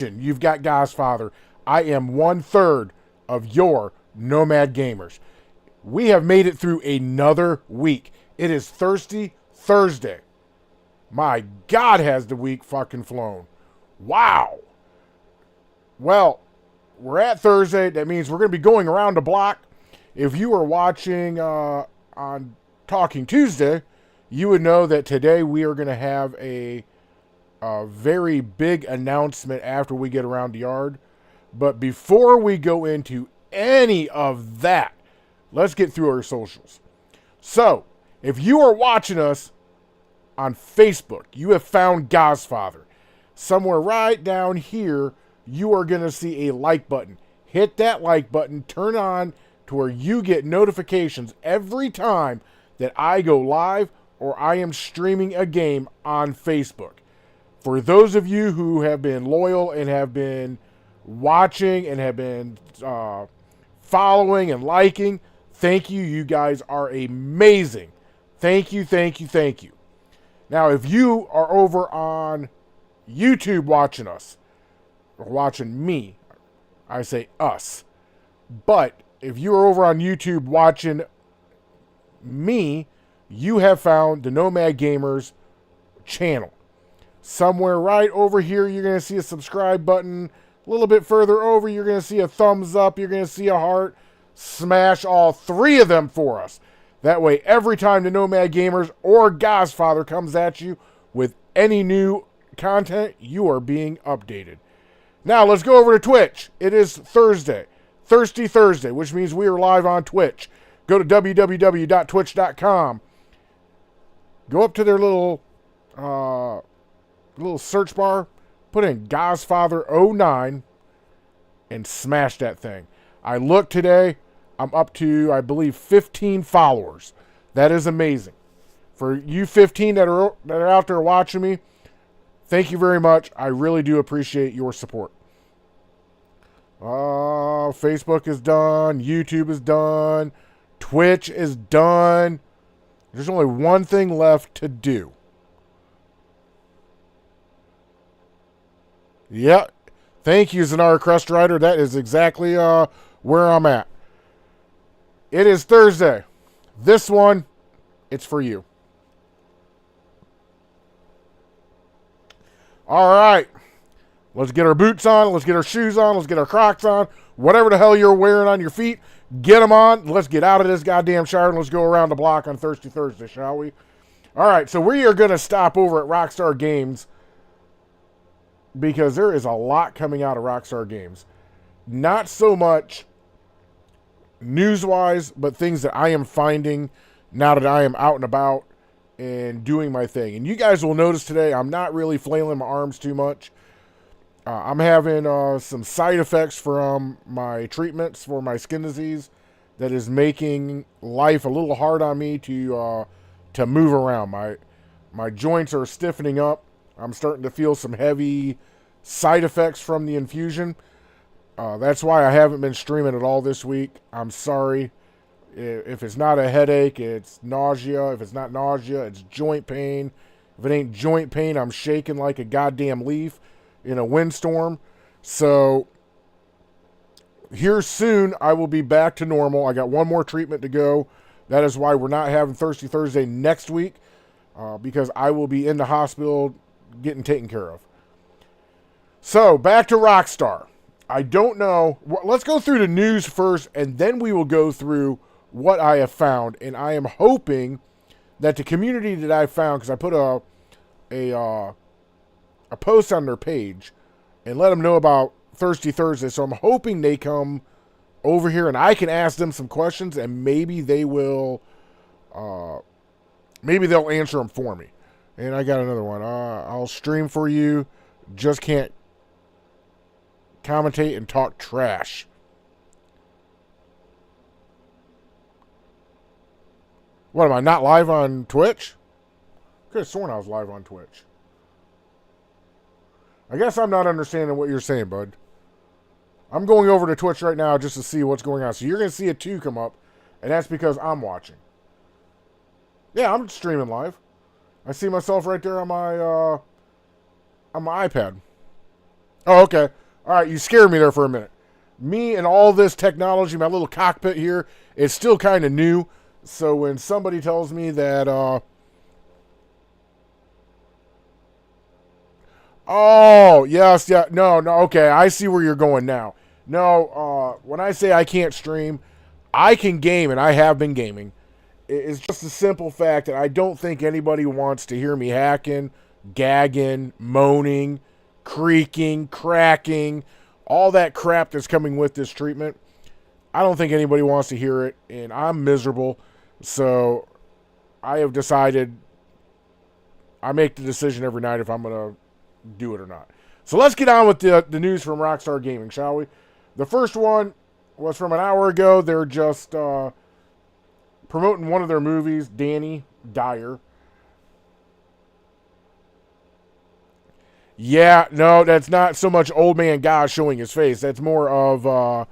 You've got Godfather. I am 1/3 of your Nomad Gamers. We have made it through another week. It is Thirsty Thursday. My God, has the week fucking flown. Wow. Well, we're at Thursday. That means we're going to be going around the block. If you were watching on Talking Tuesday, you would know that today we are going to have a very big announcement after we get around the yard. But before we go into any of that, let's get through our socials. So, if you are watching us on Facebook, you have found Godfather. Somewhere right down here, you are going to see a like button. Hit that like button, turn on to where you get notifications every time that I go live or I am streaming a game on Facebook. For those of you who have been loyal and have been watching and have been following and liking, thank you. You guys are amazing. Thank you, thank you, thank you. Now, if you are over on YouTube watching us, or watching me, I say us. But if you are over on YouTube watching me, you have found the Nomad Gamers channel. Somewhere right over here, you're going to see a subscribe button. A little bit further over, you're going to see a thumbs up. You're going to see a heart. Smash all three of them for us. That way, every time the Nomad Gamers or Godfather comes at you with any new content, you are being updated. Now, let's go over to Twitch. It is Thursday. Thirsty Thursday, which means we are live on Twitch. Go to www.twitch.com. Go up to their little search bar, put in Godfather09, and smash that thing. I looked today. I'm up to, I believe, 15 followers. That is amazing. For you 15 that are out there watching me, thank you very much. I really do appreciate your support. Facebook is done. YouTube is done. Twitch is done. There's only one thing left to do. Yeah. Thank you, Zanara Crust Rider. That is exactly where I'm at. It is Thursday. This one, it's for you. All right. Let's get our boots on. Let's get our shoes on. Let's get our Crocs on. Whatever the hell you're wearing on your feet, get them on. Let's get out of this goddamn shower and let's go around the block on Thirsty Thursday, shall we? All right. So we are going to stop over at Rockstar Games because there is a lot coming out of Rockstar Games. Not so much news-wise, but things that I am finding now that I am out and about and doing my thing. And you guys will notice today I'm not really flailing my arms too much. I'm having some side effects from my treatments for my skin disease that is making life a little hard on me to move around. My joints are stiffening up. I'm starting to feel some heavy side effects from the infusion. That's why I haven't been streaming at all this week. I'm sorry. If it's not a headache, it's nausea. If it's not nausea, it's joint pain. If it ain't joint pain, I'm shaking like a goddamn leaf in a windstorm. So here soon, I will be back to normal. I got one more treatment to go. That is why we're not having Thirsty Thursday next week, because I will be in the hospital getting taken care of. So back to Rockstar. I don't know. Let's go through the news first, and then we will go through what I have found. And I am hoping that the community that I found, because I put a post on their page and let them know about Thirsty Thursday. So I'm hoping they come over here and I can ask them some questions, and maybe they will, maybe they'll answer them for me. And I got another one. I'll stream for you. Just can't commentate and talk trash. What, am I not live on Twitch? Could have sworn I was live on Twitch. I guess I'm not understanding what you're saying, bud. I'm going over to Twitch right now just to see what's going on. So you're going to see a 2 come up, and that's because I'm watching. Yeah, I'm streaming live. I see myself right there on my iPad. Oh, okay. All right, you scared me there for a minute. Me and all this technology, my little cockpit here, it's still kind of new. So when somebody tells me that, oh yes, yeah, no, no, okay, I see where you're going now. No, when I say I can't stream, I can game, and I have been gaming. It's just a simple fact that I don't think anybody wants to hear me hacking, gagging, moaning, creaking, cracking, all that crap that's coming with this treatment. I don't think anybody wants to hear it, and I'm miserable. So I have decided I make the decision every night if I'm going to do it or not. So let's get on with the news from Rockstar Gaming, shall we? The first one was from an hour ago. They're just promoting one of their movies, Danny Dyer. Yeah, no, that's not so much old man God showing his face. That's more of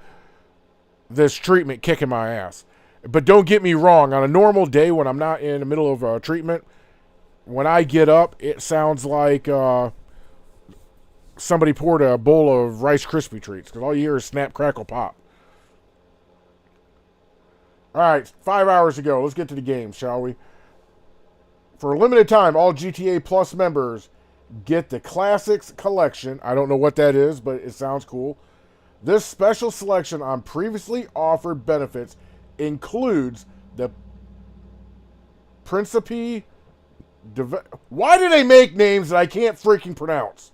this treatment kicking my ass. But don't get me wrong. On a normal day when I'm not in the middle of a treatment, when I get up, it sounds like somebody poured a bowl of Rice Krispie treats because all you hear is snap, crackle, pop. All right, 5 hours ago. Let's get to the game, shall we? For a limited time, all GTA Plus members get the Classics Collection. I don't know what that is, but it sounds cool. This special selection on previously offered benefits includes the Principe. Why do they make names that I can't freaking pronounce?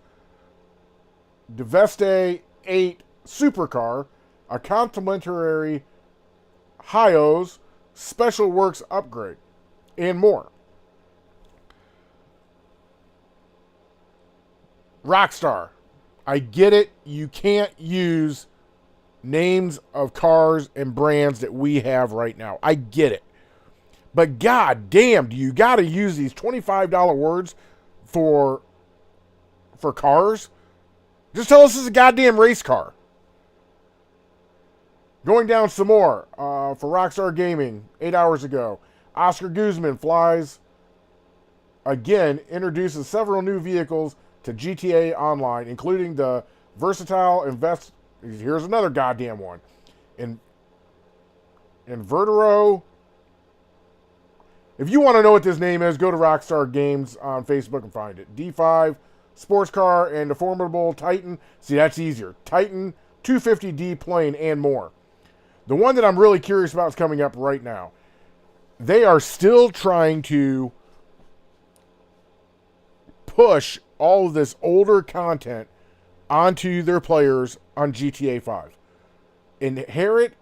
Deveste 8 Supercar, a complimentary Hyos Special Works upgrade, and more. Rockstar, I get it. You can't use names of cars and brands that we have right now. I get it. But god damn, do you got to use these $25 words for cars? Just tell us this is a goddamn race car. Going down some more for Rockstar Gaming, 8 hours ago. Oscar Guzman flies again, introduces several new vehicles to GTA Online, including the versatile invest. Here's another goddamn one. Invertero. If you want to know what this name is, go to Rockstar Games on Facebook and find it. D5, sports car, and the formidable Titan. See, that's easier. Titan 250D plane and more. The one that I'm really curious about is coming up right now. They are still trying to push all of this older content onto their players on GTA 5. Inherit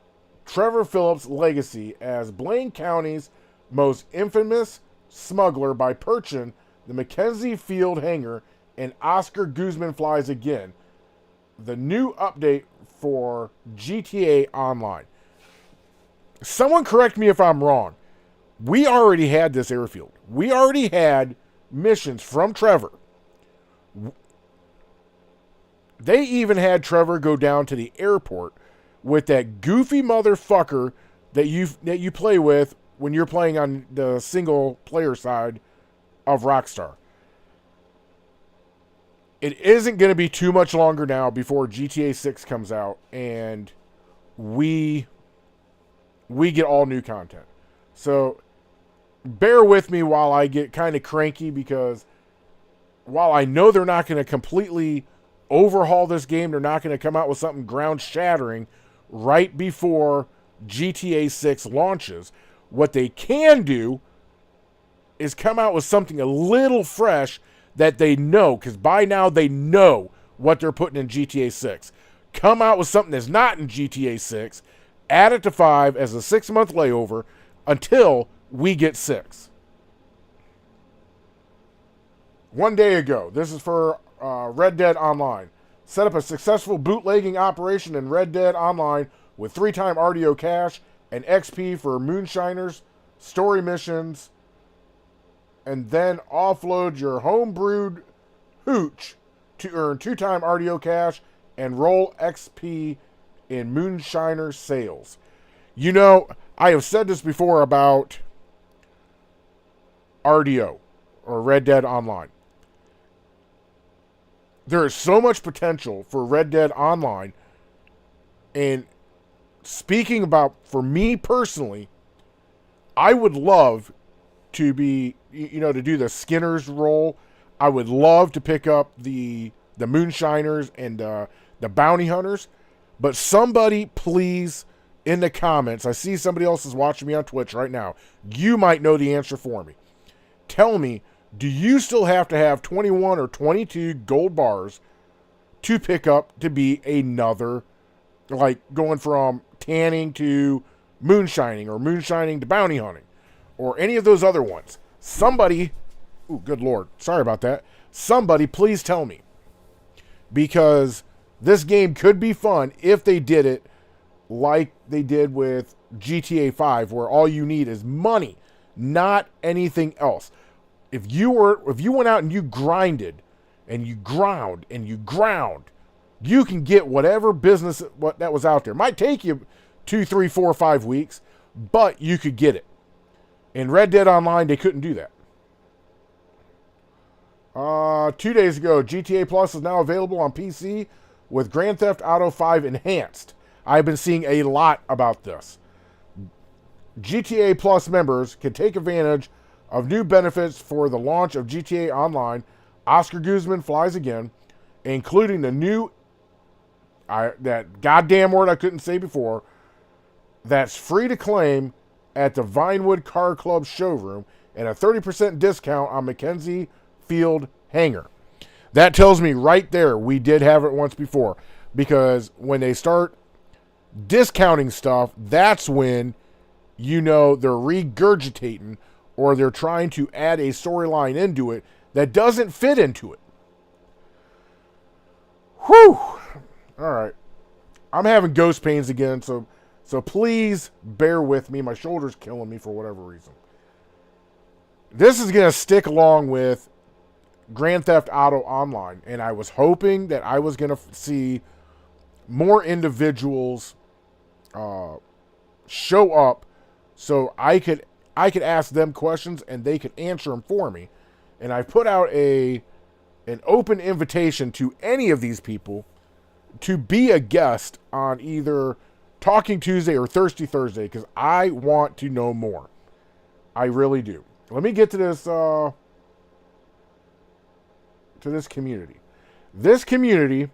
Trevor Phillips' legacy as Blaine County's most infamous smuggler by purchasing the Mackenzie Field hangar, and Oscar Guzman flies again. The new update for GTA Online. Someone correct me if I'm wrong. We already had this airfield. We already had missions from Trevor. They even had Trevor go down to the airport with that goofy motherfucker that you play with when you're playing on the single player side of Rockstar. It isn't going to be too much longer now before GTA 6 comes out and we get all new content. So bear with me while I get kind of cranky, because while I know they're not going to completely overhaul this game, they're not going to come out with something ground shattering right before GTA 6 launches. What they can do is come out with something a little fresh that they know, because by now they know what they're putting in GTA 6. Come out with something that's not in GTA 6, add it to 5 as a 6-month layover until we get 6. One day ago, this is for Red Dead Online. Set up a successful bootlegging operation in Red Dead Online with 3-time RDO cash and XP for moonshiners, story missions, and then offload your homebrewed hooch to earn 2-time RDO cash and roll XP in moonshiner sales. You know, I have said this before about RDO, or Red Dead Online. there is so much potential for Red Dead Online. And speaking about, for me personally, I would love to be, to do the Skinner's role. I would love to pick up the Moonshiners and the Bounty Hunters. But somebody, please, in the comments, I see somebody else is watching me on Twitch right now. You might know the answer for me. Tell me, do you still have to have 21 or 22 gold bars to pick up to be another, like going from tanning to moonshining or moonshining to bounty hunting or any of those other ones? Somebody, ooh, good Lord, sorry about that. Somebody please tell me, because this game could be fun if they did it like they did with GTA 5, where all you need is money, not anything else. If you went out and you grinded and you ground and you ground, you can get whatever business that was out there. It might take you 2, 3, 4, 5 weeks, but you could get it. In Red Dead Online, they couldn't do that. 2 days ago, GTA Plus is now available on PC with Grand Theft Auto 5 Enhanced. I've been seeing a lot about this. GTA Plus members can take advantage of new benefits for the launch of GTA Online. Oscar Guzman flies again, including the new, that goddamn word I couldn't say before, that's free to claim at the Vinewood Car Club showroom, and a 30% discount on Mackenzie Field Hangar. That tells me right there we did have it once before, because when they start discounting stuff, that's when they're regurgitating or they're trying to add a storyline into it that doesn't fit into it. Whew. All right. I'm having ghost pains again, so please bear with me. My shoulder's killing me for whatever reason. This is going to stick along with Grand Theft Auto Online, and I was hoping that I was going to see more individuals show up so I could ask them questions and they could answer them for me. And I put out an open invitation to any of these people to be a guest on either Talking Tuesday or Thirsty Thursday, because I want to know more. I really do. Let me get to this community. This community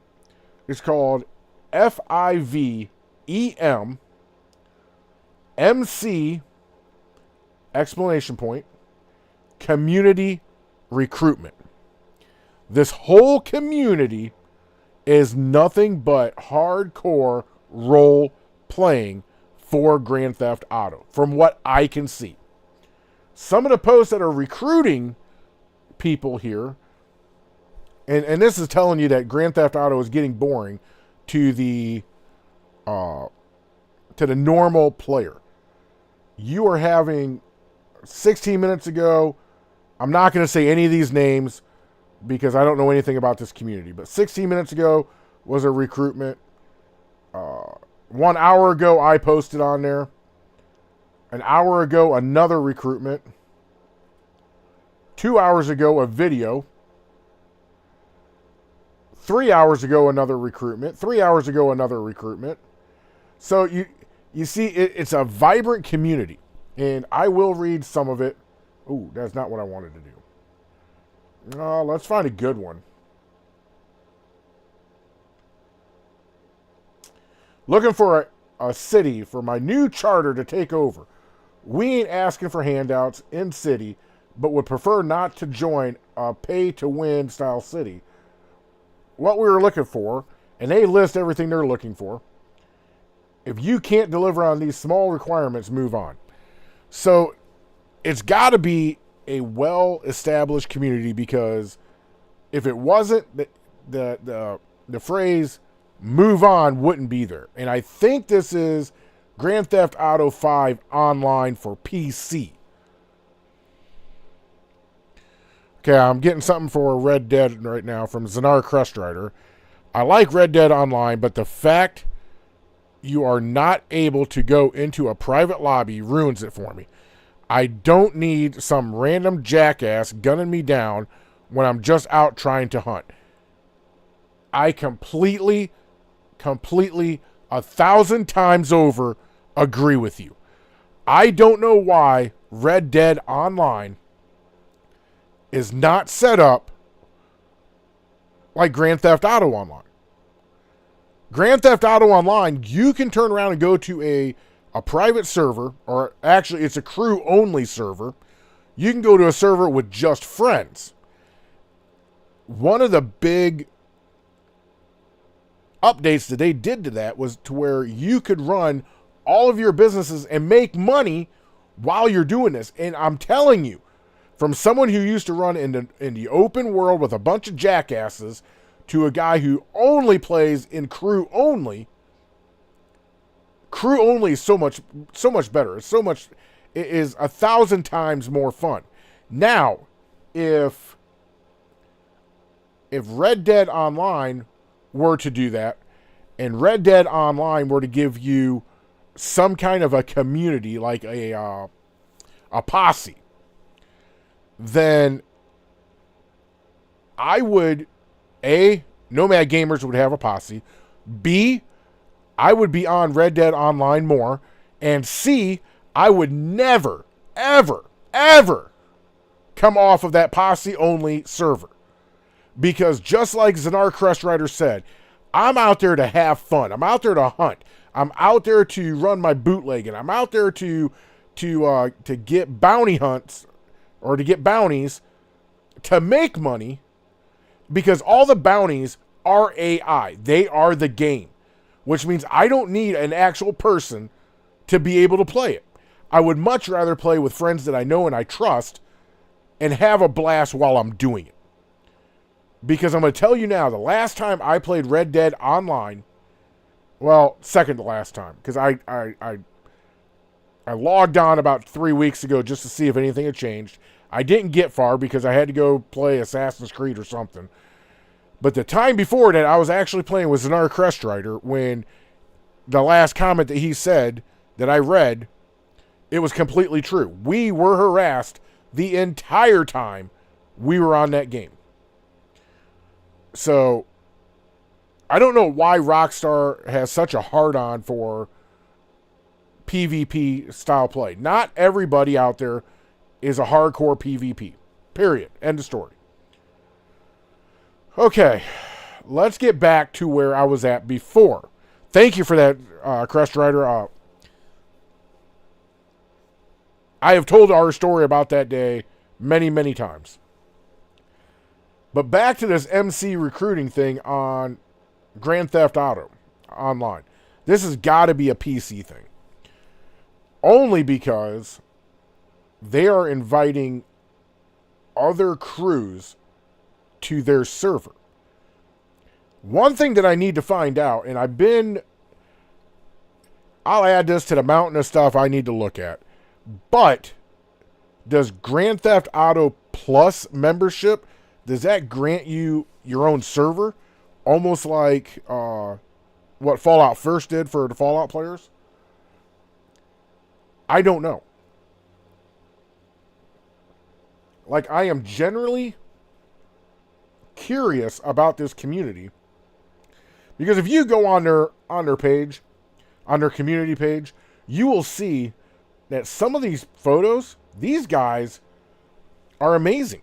is called FIVEM MC exclamation point community recruitment. This whole community is nothing but hardcore role playing for Grand Theft Auto, from what I can see. Some of the posts that are recruiting people here, and this is telling you that Grand Theft Auto is getting boring to the normal player. You are having 16 minutes ago, I'm not going to say any of these names because I don't know anything about this community, but 16 minutes ago was a recruitment. 1 hour ago, I posted on there. An hour ago, another recruitment. 2 hours ago, a video. 3 hours ago, another recruitment. 3 hours ago, another recruitment. So you see, it's a vibrant community. And I will read some of it. Ooh, that's not what I wanted to do. Let's find a good one. Looking for a city for my new charter to take over. We ain't asking for handouts in city, but would prefer not to join a pay-to-win style city. What we were looking for, and they list everything they're looking for. If you can't deliver on these small requirements, move on. So it's got to be a well-established community, because if it wasn't, the phrase "move on" wouldn't be there. And I think this is Grand Theft Auto 5 Online for PC. Okay, I'm getting something for Red Dead right now from Zanar Crustrider. I like Red Dead Online, but the fact you are not able to go into a private lobby ruins it for me. I don't need some random jackass gunning me down when I'm just out trying to hunt. I completely, 1,000 times over agree with you. I don't know why Red Dead Online is not set up like Grand Theft Auto Online. Grand Theft Auto Online, you can turn around and go to a private server, or actually it's a crew-only server. You can go to a server with just friends. One of the big updates that they did to that was to where you could run all of your businesses and make money while you're doing this. And I'm telling you, from someone who used to run in the open world with a bunch of jackasses to a guy who only plays in crew only is so much better. It is 1,000 times more fun. Now, if Red Dead Online were to do that, and Red Dead Online were to give you some kind of a community, like a posse, then I would, A, Nomad Gamers would have a posse, B, I would be on Red Dead Online more, and C, I would never, ever, ever come off of that posse-only server. Because just like Zanar Crest Rider said, I'm out there to have fun. I'm out there to hunt. I'm out there to run my bootlegging. I'm out there to get bounty hunts or to get bounties to make money, because all the bounties are AI. They are the game, which means I don't need an actual person to be able to play it. I would much rather play with friends that I know and I trust and have a blast while I'm doing it. Because I'm going to tell you now, the last time I played Red Dead Online, well, second to last time, because I logged on about 3 weeks ago just to see if anything had changed. I didn't get far because I had to go play Assassin's Creed or something. But the time before that, I was actually playing with Zanar Crest Rider when the last comment that he said that I read, it was completely true. We were harassed the entire time we were on that game. So, I don't know why Rockstar has such a hard-on for PvP style play. Not everybody out there is a hardcore PvP. Period. End of story. Okay, let's get back to where I was at before. Thank you for that, Crest Rider. I have told our story about that day many, many times. But back to this MC recruiting thing on Grand Theft Auto Online. This has got to be a PC thing. Only because they are inviting other crews to their server. One thing that I need to find out, and I'll add this to the mountain of stuff I need to look at, but does Grand Theft Auto Plus membership, does that grant you your own server? Almost like what Fallout First did for the Fallout players? I don't know. Like, I am generally curious about this community, because if you go on their page, on their community page, you will see that some of these photos, these guys are amazing.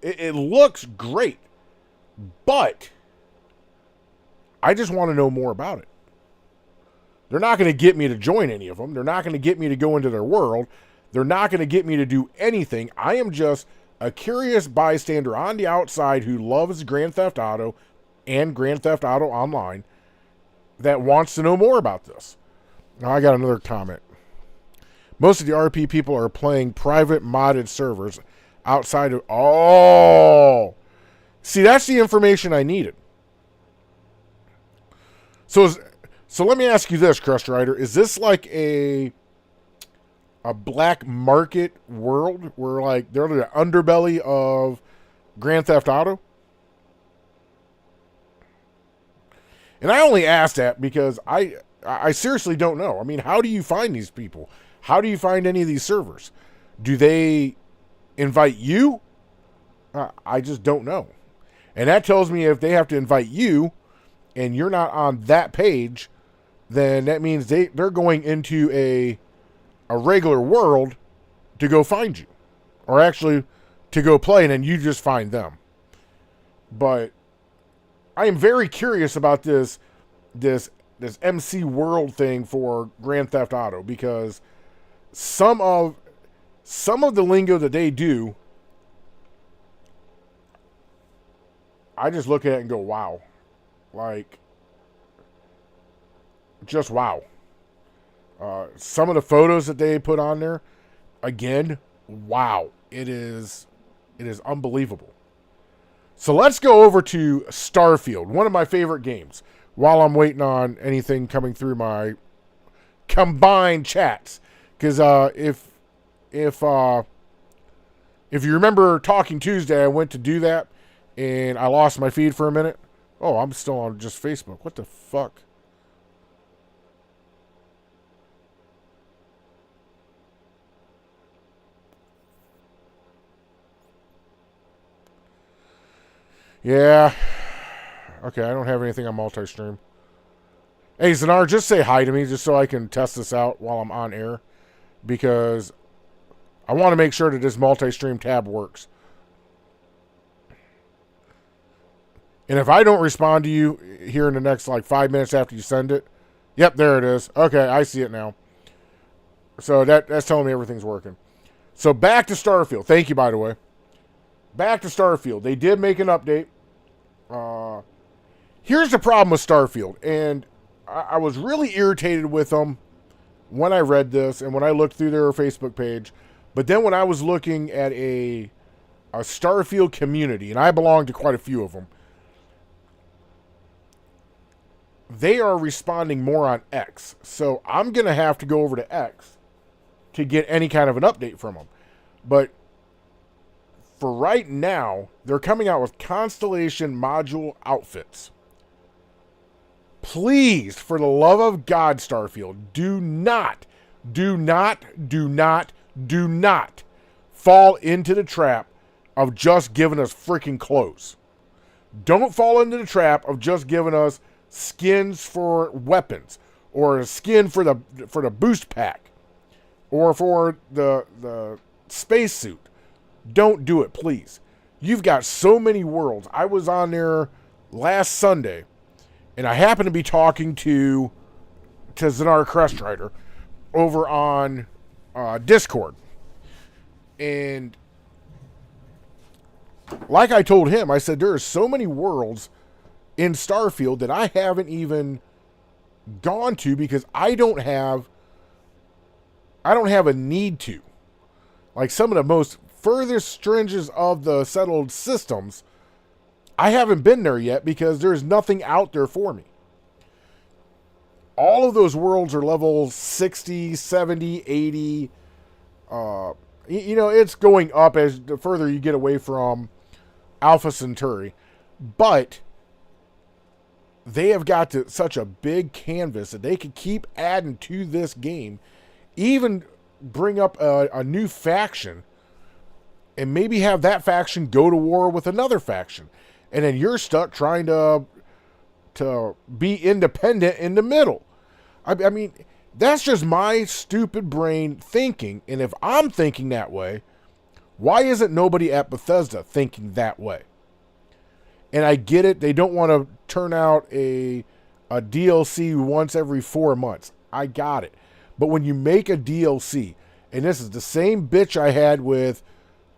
It looks great, but I just want to know more about it. They're not going to get me to join any of them. They're not going to get me to go into their world. They're not going to get me to do anything. I am just a curious bystander on the outside who loves Grand Theft Auto and Grand Theft Auto Online that wants to know more about this. Now, I got another comment. Most of the RP people are playing private modded servers outside of... Oh! See, that's the information I needed. So let me ask you this, Crest Rider. Is this like a black market world where, like, they're the underbelly of Grand Theft Auto? And I only asked that because I seriously don't know. I mean, how do you find these people? How do you find any of these servers? Do they invite you? I just don't know. And that tells me if they have to invite you and you're not on that page, then that means they're going into a regular world to go find you. Or actually to go play, and then you just find them. But I am very curious about this MC World thing for Grand Theft Auto, because some of the lingo that they do, I just look at it and go, wow. Like, just wow. Some of the photos that they put on there, again, wow. It is unbelievable. So let's go over to Starfield, one of my favorite games, while I'm waiting on anything coming through my combined chats. Because if you remember Talking Tuesday, I went to do that, and I lost my feed for a minute. Oh, I'm still on just Facebook. What the fuck? Yeah. Okay, I don't have anything on multi-stream. Hey, Zanar, just say hi to me just so I can test this out while I'm on air. Because I want to make sure that this multi-stream tab works. And if I don't respond to you here in the next 5 minutes after you send it, yep, there it is. Okay, I see it now. So that's telling me everything's working. So back to Starfield. Thank you, by the way. Back to Starfield. They did make an update. Here's the problem with Starfield. And I was really irritated with them when I read this and when I looked through their Facebook page. But then when I was looking at a Starfield community, and I belong to quite a few of them, they are responding more on X. So I'm going to have to go over to X to get any kind of an update from them. But for right now, they're coming out with Constellation module outfits. Please, for the love of God, Starfield, do not fall into the trap of just giving us freaking clothes. Don't fall into the trap of just giving us skins for weapons, or a skin for the boost pack, or for the spacesuit. Don't do it, please. You've got so many worlds. I was on there last Sunday, and I happened to be talking to Zanar Crestrider over on Discord. And like I told him, I said, there are so many worlds in Starfield that I haven't even gone to because I don't have a need to. Like some of the most furthest stretches of the settled systems, I haven't been there yet because there's nothing out there for me. All of those worlds are level 60, 70, 80. It's going up as the further you get away from Alpha Centauri. But they have got such a big canvas that they could keep adding to this game. Even bring up a new faction and maybe have that faction go to war with another faction. And then you're stuck trying to be independent in the middle. I mean, that's just my stupid brain thinking. And if I'm thinking that way, why isn't nobody at Bethesda thinking that way? And I get it. They don't want to turn out a DLC once every 4 months. I got it. But when you make a DLC, and this is the same bitch I had with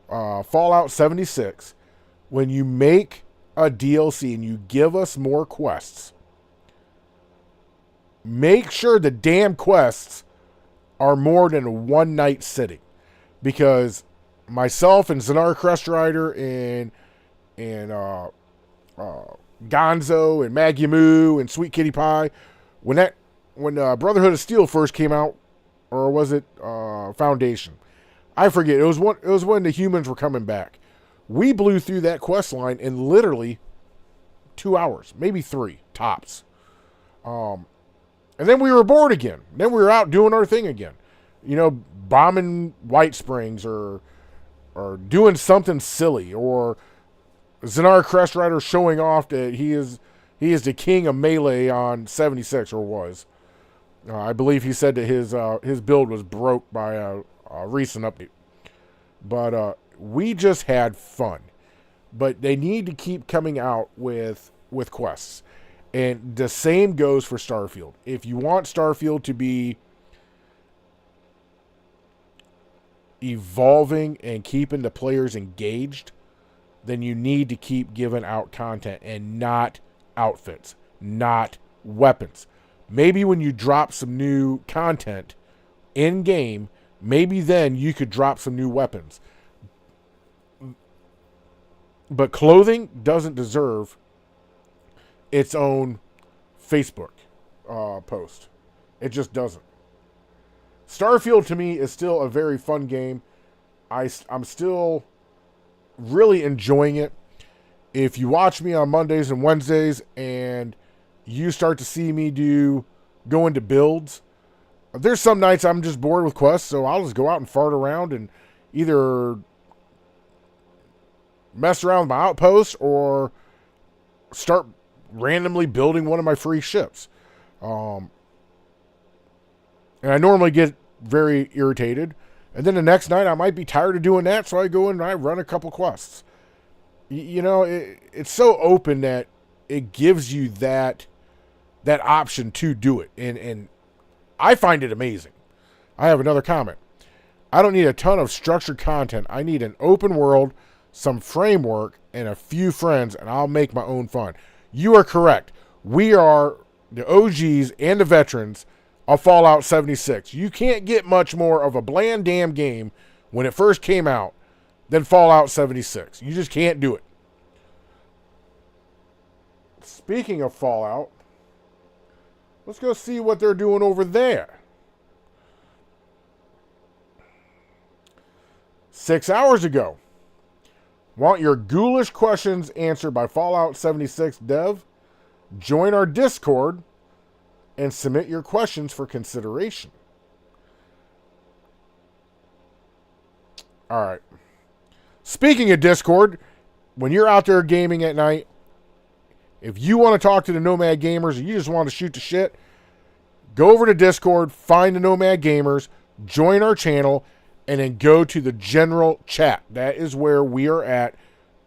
Fallout 76, when you make a DLC and you give us more quests, make sure the damn quests are more than a one-night sitting. Because myself and Zanar Crestrider and Gonzo and Maggie Moo and Sweet Kitty Pie, when Brotherhood of Steel first came out, or was it Foundation? I forget. It was when the humans were coming back. We blew through that quest line in literally 2 hours, maybe 3 tops. And then we were bored again. Then we were out doing our thing again. Bombing White Springs or doing something silly, or Zenar Crest Rider showing off that he is the king of melee on 76, or was. I believe he said that his build was broke by a recent update. But we just had fun. But they need to keep coming out with quests. And the same goes for Starfield. If you want Starfield to be evolving and keeping the players engaged, then you need to keep giving out content and not outfits, not weapons. Maybe when you drop some new content in game, maybe then you could drop some new weapons. But clothing doesn't deserve its own Facebook post. It just doesn't. Starfield to me is still a very fun game. I'm still really enjoying it. If you watch me on Mondays and Wednesdays and you start to see me go into builds, there's some nights I'm just bored with quests, so I'll just go out and fart around and either mess around with my outpost or start randomly building one of my free ships. And I normally get very irritated. And then the next night I might be tired of doing that, so I go in and I run a couple quests. It's so open that it gives you that option to do it. And I find it amazing. I have another comment. I don't need a ton of structured content. I need an open world, some framework, and a few friends, and I'll make my own fun. You are correct. We are the OGs and the veterans of Fallout 76. You can't get much more of a bland damn game when it first came out than Fallout 76. You just can't do it. Speaking of Fallout, let's go see what they're doing over there. 6 hours ago. Want your ghoulish questions answered by Fallout 76 dev? Join our Discord and submit your questions for consideration. All right. Speaking of Discord, when you're out there gaming at night, if you want to talk to the Nomad Gamers or you just want to shoot the shit, go over to Discord, find the Nomad Gamers, join our channel, and then go to the general chat. That is where we are at.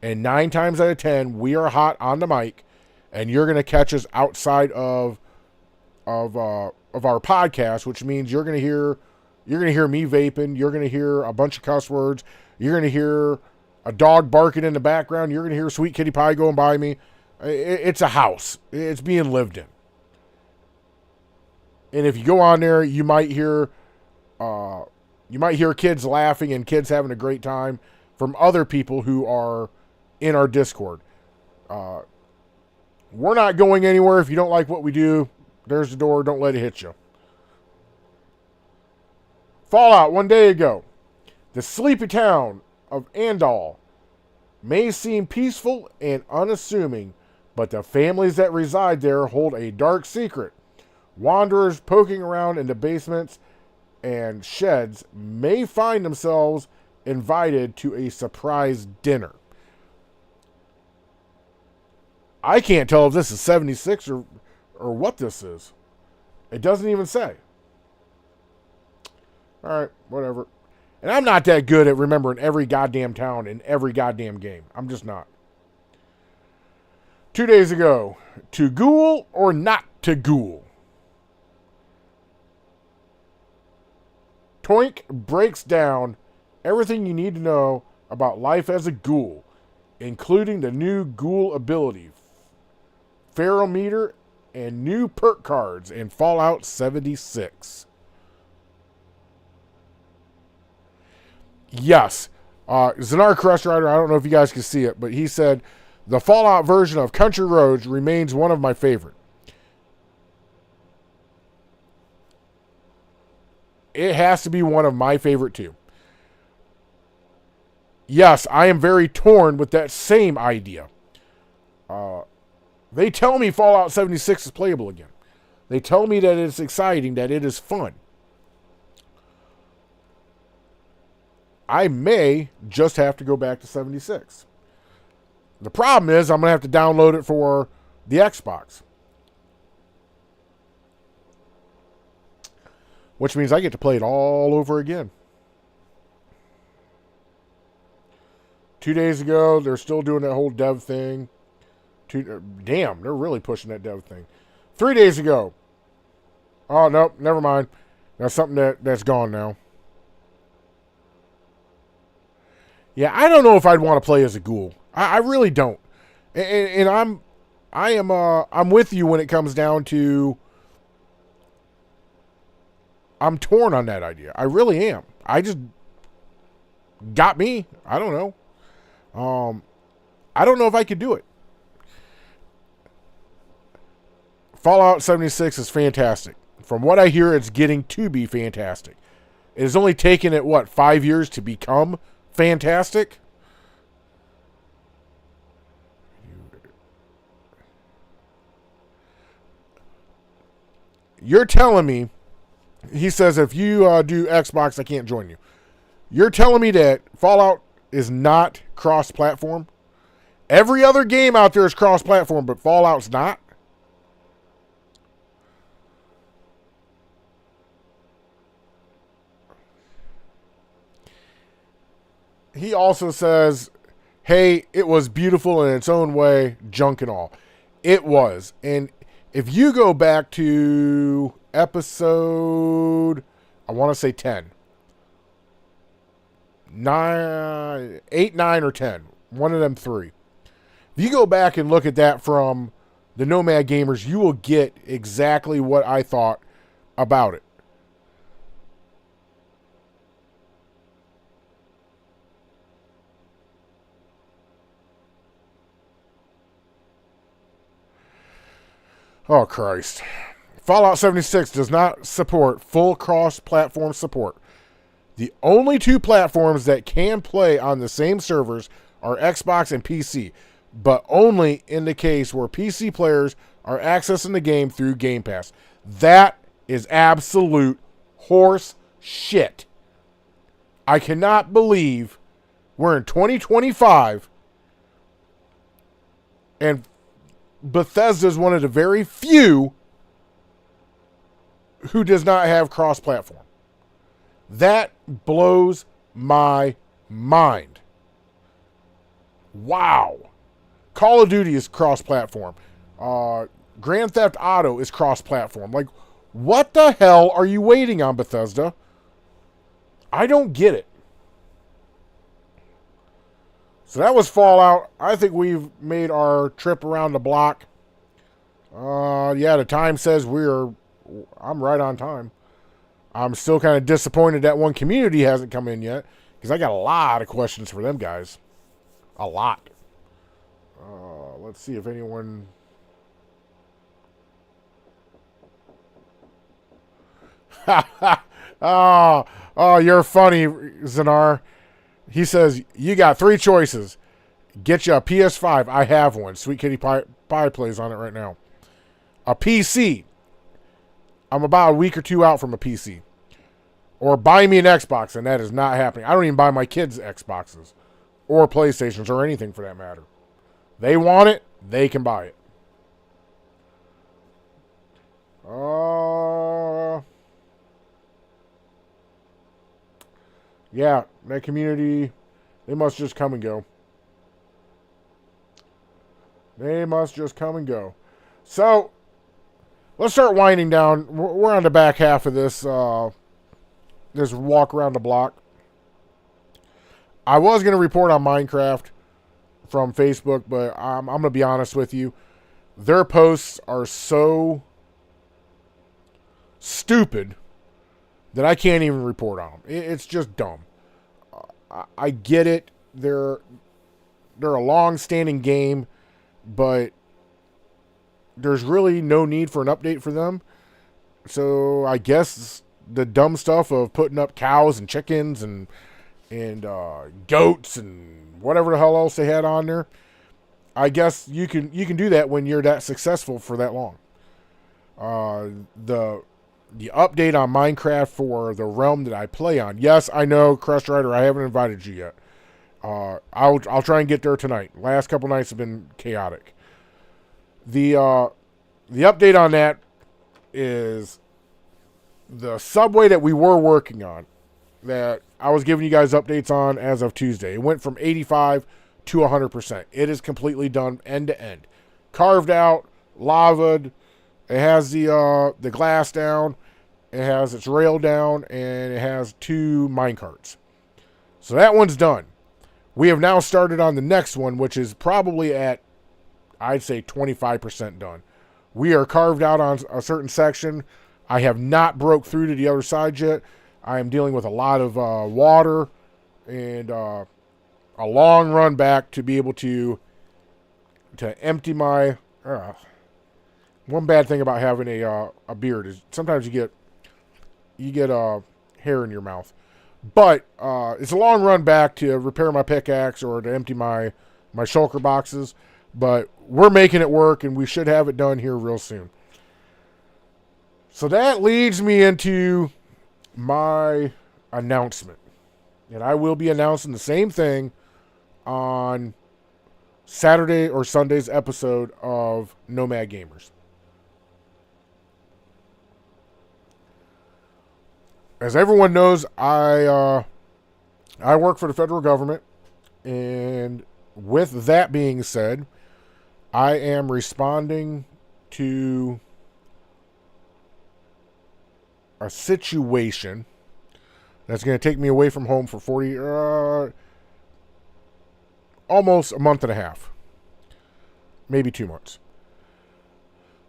And 9 times out of 10, we are hot on the mic, and you're going to catch us outside of our podcast, which means you're going to hear me vaping, you're going to hear a bunch of cuss words, you're going to hear a dog barking in the background, you're going to hear Sweet Kitty Pie going by me. It's a house. It's being lived in. And if you go on there, you might hear kids laughing and kids having a great time from other people who are in our Discord. We're not going anywhere. If you don't like what we do, there's the door. Don't let it hit you. Fallout 1 day ago. The sleepy town of Andal may seem peaceful and unassuming, but the families that reside there hold a dark secret. Wanderers poking around in the basements and sheds may find themselves invited to a surprise dinner. I can't tell if this is 76 or what this is. It doesn't even say. All right, whatever. And I'm not that good at remembering every goddamn town in every goddamn game. I'm just not. 2 days ago, to ghoul or not to ghoul? Toink breaks down everything you need to know about life as a ghoul, including the new ghoul ability, feral meter, and new perk cards in Fallout 76. Yes, Zenar Crest Rider, I don't know if you guys can see it, but he said, the Fallout version of Country Roads remains one of my favorite. It has to be one of my favorite too. Yes, I am very torn with that same idea. They tell me Fallout 76 is playable again. They tell me that it's exciting, that it is fun. I may just have to go back to 76. The problem is I'm going to have to download it for the Xbox. Which means I get to play it all over again. 2 days ago, they're still doing that whole dev thing. Damn, they're really pushing that dev thing. 3 days ago. Oh, nope, never mind. That's something that's gone now. Yeah, I don't know if I'd want to play as a ghoul. I really don't. And I'm with you when it comes down to I'm torn on that idea. I really am. I just got me. I don't know. I don't know if I could do it. Fallout 76 is fantastic. From what I hear, it's getting to be fantastic. It has only taken it, 5 years to become fantastic? You're telling me, he says, if you do Xbox, I can't join you. You're telling me that Fallout is not cross-platform? Every other game out there is cross-platform, but Fallout's not? He also says, hey, it was beautiful in its own way, junk and all. It was. And if you go back to episode, I want to say 10. 8, 9, or 10. One of them three. If you go back and look at that from the Nomad Gamers, you will get exactly what I thought about it. Oh, Christ. Fallout 76 does not support full cross-platform support. The only two platforms that can play on the same servers are Xbox and PC, but only in the case where PC players are accessing the game through Game Pass. That is absolute horse shit. I cannot believe we're in 2025 and Bethesda is one of the very few who does not have cross-platform. That blows my mind. Wow. Call of Duty is cross-platform. Grand Theft Auto is cross-platform. Like, what the hell are you waiting on, Bethesda? I don't get it. So that was Fallout. I think we've made our trip around the block. Yeah, the time says I'm right on time. I'm still kind of disappointed that one community hasn't come in yet, because I got a lot of questions for them guys. A lot. Let's see if anyone... oh, you're funny, Zanar. He says, you got 3 choices. Get you a PS5. I have one. Sweet Kitty Pie plays on it right now. A PC. I'm about a week or 2 out from a PC. Or buy me an Xbox, and that is not happening. I don't even buy my kids Xboxes. Or PlayStations, or anything for that matter. They want it, they can buy it. Yeah, that community, they must just come and go. They must just come and go. So, let's start winding down. We're on the back half of this this walk around the block. I was going to report on Minecraft from Facebook, but I'm going to be honest with you. Their posts are so stupid that I can't even report on them. It's just dumb. I get it. They're a long-standing game, but there's really no need for an update for them. So I guess the dumb stuff of putting up cows and chickens and goats and whatever the hell else they had on there, I guess you can do that when you're that successful for that long. The update on Minecraft for the realm that I play on. Yes, I know, Crust Rider, I haven't invited you yet. I'll try and get there tonight. Last couple nights have been chaotic. The update on that is the subway that we were working on, that I was giving you guys updates on as of Tuesday. It went from 85 to 100%. It is completely done end to end, carved out, lavaed. It has the glass down. It has its rail down, and it has 2 minecarts. So that one's done. We have now started on the next one, which is probably at, I'd say, 25% done. We are carved out on a certain section. I have not broke through to the other side yet. I am dealing with a lot of water and a long run back to be able to empty my... one bad thing about having a beard is sometimes you get hair in your mouth. But it's a long run back to repair my pickaxe or to empty my shulker boxes. But we're making it work, and we should have it done here real soon. So that leads me into my announcement. And I will be announcing the same thing on Saturday or Sunday's episode of Nomad Gamers. As everyone knows, I work for the federal government, and with that being said, I am responding to a situation that's going to take me away from home for almost a month and a half, maybe 2 months.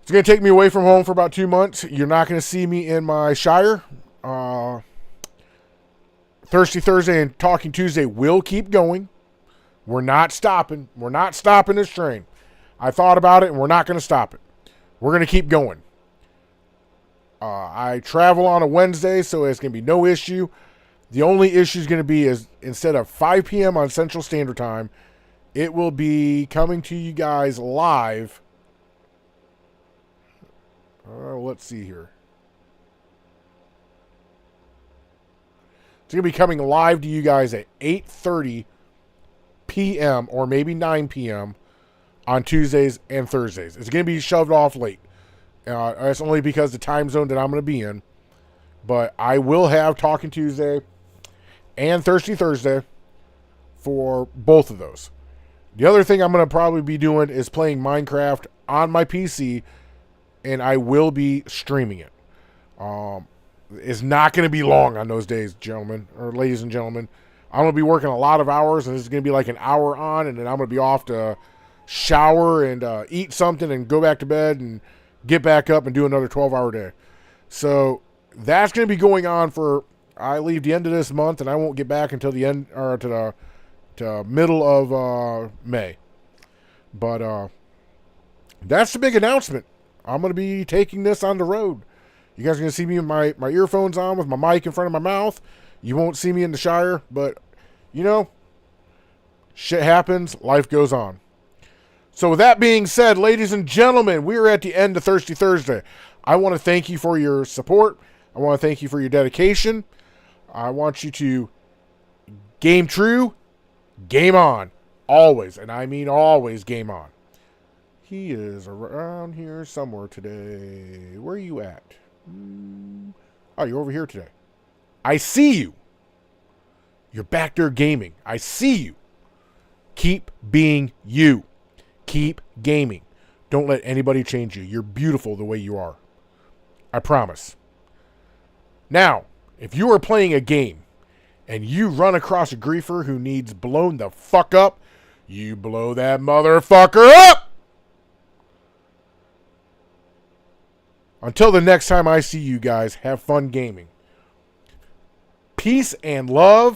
It's going to take me away from home for about 2 months. You're not going to see me in my Shire. Thirsty Thursday and Talking Tuesday will keep going. We're not stopping. We're not stopping this train. I thought about it, and we're not going to stop it. We're going to keep going. I travel on a Wednesday, so it's going to be no issue. The only issue is going to be is instead of 5 p.m. on Central Standard Time, it will be coming to you guys live. Let's see here. It's going to be coming live to you guys at 8:30 p.m. or maybe 9 p.m. on Tuesdays and Thursdays. It's going to be shoved off late. That's only because the time zone that I'm going to be in. But I will have Talking Tuesday and Thirsty Thursday for both of those. The other thing I'm going to probably be doing is playing Minecraft on my PC, and I will be streaming it. It's not going to be long on those days, gentlemen, or ladies and gentlemen. I'm going to be working a lot of hours, and this is going to be like an hour on, and then I'm going to be off to shower and eat something and go back to bed and get back up and do another 12-hour day. So that's going to be going on for, I leave the end of this month, and I won't get back until the end, or to middle of May. But that's the big announcement. I'm going to be taking this on the road. You guys are going to see me with my earphones on with my mic in front of my mouth. You won't see me in the Shire, but, shit happens. Life goes on. So with that being said, ladies and gentlemen, we are at the end of Thirsty Thursday. I want to thank you for your support. I want to thank you for your dedication. I want you to game true, game on. Always, and I mean always, game on. He is around here somewhere today. Where are you at? Oh, you're over here today. I see you. You're back there gaming. I see you. Keep being you. Keep gaming. Don't let anybody change you. You're beautiful the way you are. I promise. Now, if you are playing a game and you run across a griefer who needs blown the fuck up, you blow that motherfucker up! Until the next time I see you guys, have fun gaming. Peace and love.